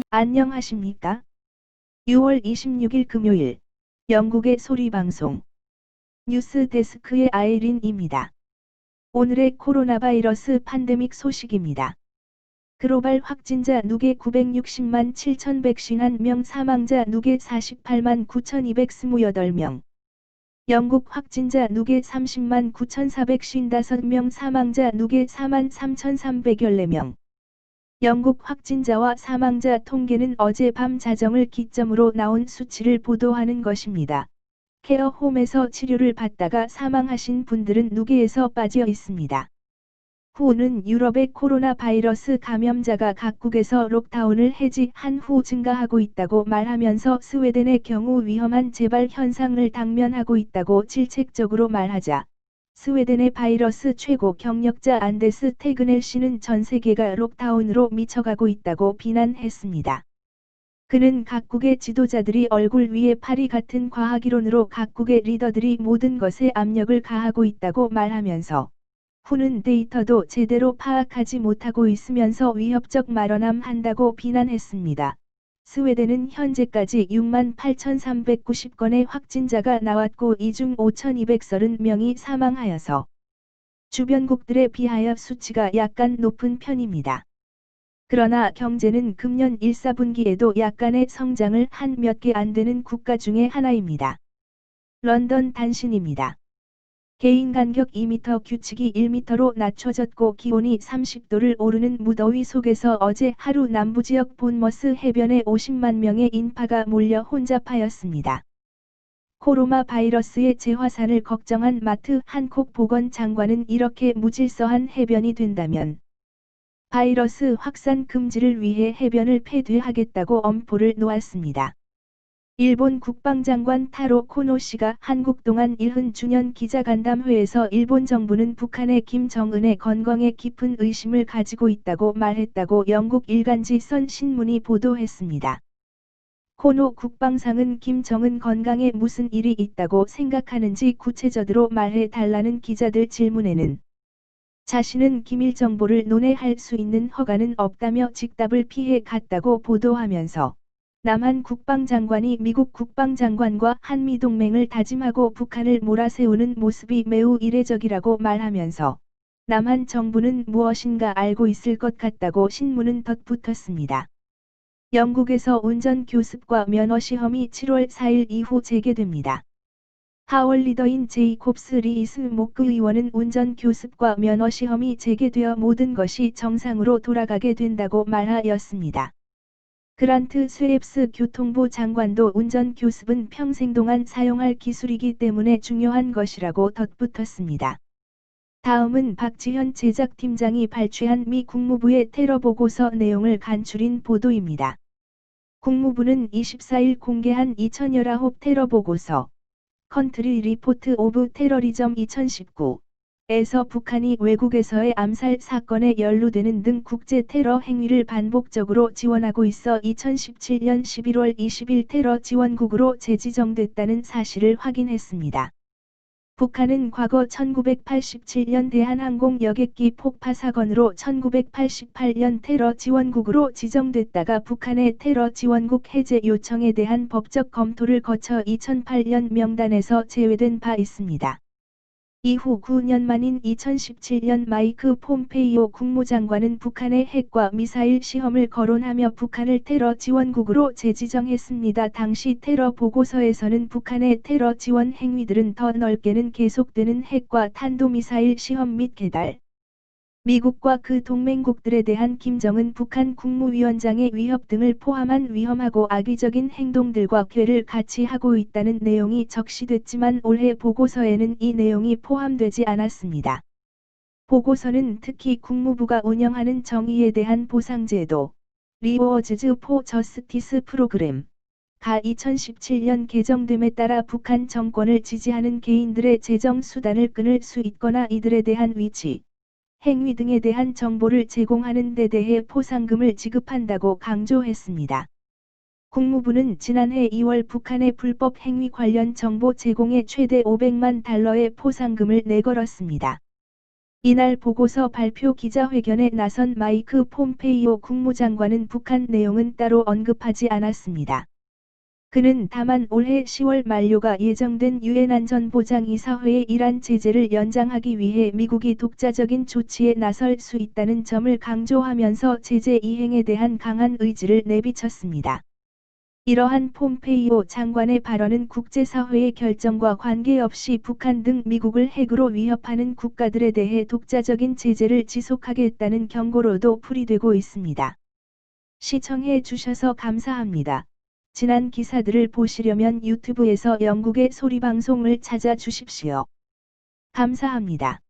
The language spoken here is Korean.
안녕하십니까? 6월 26일 금요일 영국의 소리방송 뉴스 데스크의 아이린입니다. 오늘의 코로나 바이러스 팬데믹 소식입니다. 글로벌 확진자 누계 960만 7,151명, 사망자 누계 48만 9,228명. 영국 확진자 누계 30만 9,455명, 사망자 누계 4만 3,314명. 영국 확진자와 사망자 통계는 어젯밤 자정을 기점으로 나온 수치를 보도하는 것입니다. 케어홈에서 치료를 받다가 사망하신 분들은 누계에서 빠져 있습니다. 후는 유럽의 코로나 바이러스 감염자가 각국에서 록다운을 해제한 후 증가하고 있다고 말하면서 스웨덴의 경우 위험한 재발 현상을 당면하고 있다고 질책적으로 말하자, 스웨덴의 바이러스 최고 경력자 안데스 테그넬 씨는 전 세계가 록다운으로 미쳐가고 있다고 비난했습니다. 그는 각국의 지도자들이 얼굴 위에 파리 같은 과학이론으로 각국의 리더들이 모든 것에 압력을 가하고 있다고 말하면서, 후는 데이터도 제대로 파악하지 못하고 있으면서 위협적 말언함한다고 비난했습니다. 스웨덴은 현재까지 6만 8,390건의 확진자가 나왔고 이 중 5,230명이 사망하여서 주변국들에 비하여 수치가 약간 높은 편입니다. 그러나 경제는 금년 1, 4분기에도 약간의 성장을 한 몇 개 안 되는 국가 중의 하나입니다. 런던 단신입니다. 개인 간격 2m 규칙이 1m로 낮춰졌고 기온이 30도를 오르는 무더위 속에서 어제 하루 남부지역 본머스 해변에 50만 명의 인파가 몰려 혼잡하였습니다. 코로나 바이러스의 재확산을 걱정한 마트 한콕 보건장관은 이렇게 무질서한 해변이 된다면 바이러스 확산 금지를 위해 해변을 폐쇄하겠다고 엄포를 놓았습니다. 일본 국방장관 타로 코노시가 한국 동안 100주년 기자간담회에서 일본 정부는 북한의 김정은의 건강에 깊은 의심을 가지고 있다고 말했다고 영국 일간지 선 신문이 보도했습니다. 코노 국방상은 김정은 건강에 무슨 일이 있다고 생각하는지 구체적으로 말해 달라는 기자들 질문에는 자신은 기밀 정보를 논해할 수 있는 허가는 없다며 직답을 피해 갔다고 보도하면서, 남한 국방장관이 미국 국방장관과 한미동맹을 다짐하고 북한을 몰아세우는 모습이 매우 이례적이라고 말하면서, 남한 정부는 무엇인가 알고 있을 것 같다고 신문은 덧붙였습니다. 영국에서 운전 교습과 면허 시험이 7월 4일 이후 재개됩니다. 하월 리더인 제이콥스 리이스 모크 의원은 운전 교습과 면허 시험이 재개되어 모든 것이 정상으로 돌아가게 된다고 말하였습니다. 그란트 쇠엡스 교통부 장관도 운전 교습은 평생 동안 사용할 기술이기 때문에 중요한 것이라고 덧붙였습니다. 다음은 박지현 제작팀장이 발췌한 미 국무부의 테러 보고서 내용을 간추린 보도입니다. 국무부는 24일 공개한 2019 테러 보고서 컨트리 리포트 오브 테러리즘 2019에서 북한이 외국에서의 암살 사건에 연루되는 등 국제 테러 행위를 반복적으로 지원하고 있어 2017년 11월 20일 테러 지원국으로 재지정됐다는 사실을 확인했습니다. 북한은 과거 1987년 대한항공 여객기 폭파 사건으로 1988년 테러 지원국으로 지정됐다가 북한의 테러 지원국 해제 요청에 대한 법적 검토를 거쳐 2008년 명단에서 제외된 바 있습니다. 이후 9년 만인 2017년 마이크 폼페이오 국무장관은 북한의 핵과 미사일 시험을 거론하며 북한을 테러 지원국으로 재지정했습니다. 당시 테러 보고서에서는 북한의 테러 지원 행위들은 더 넓게는 계속되는 핵과 탄도미사일 시험 및 개발, 미국과 그 동맹국들에 대한 김정은 북한 국무위원장의 위협 등을 포함한 위험하고 악의적인 행동들과 괴를 같이 하고 있다는 내용이 적시됐지만 올해 보고서에는 이 내용이 포함되지 않았습니다. 보고서는 특히 국무부가 운영하는 정의에 대한 보상제도, 리워즈즈 포 저스티스 프로그램, 가 2017년 개정됨에 따라 북한 정권을 지지하는 개인들의 재정 수단을 끊을 수 있거나 이들에 대한 위치, 행위 등에 대한 정보를 제공하는 데 대해 포상금을 지급한다고 강조했습니다. 국무부는 지난해 2월 북한의 불법 행위 관련 정보 제공에 최대 $500만 포상금을 내걸었습니다. 이날 보고서 발표 기자회견에 나선 마이크 폼페이오 국무장관은 북한 내용은 따로 언급하지 않았습니다. 그는 다만 올해 10월 만료가 예정된 유엔 안전보장이사회의 이란 제재를 연장하기 위해 미국이 독자적인 조치에 나설 수 있다는 점을 강조하면서 제재 이행에 대한 강한 의지를 내비쳤습니다. 이러한 폼페이오 장관의 발언은 국제사회의 결정과 관계없이 북한 등 미국을 핵으로 위협하는 국가들에 대해 독자적인 제재를 지속하겠다는 경고로도 풀이되고 있습니다. 시청해 주셔서 감사합니다. 지난 기사들을 보시려면 유튜브에서 영국의 소리방송을 찾아주십시오. 감사합니다.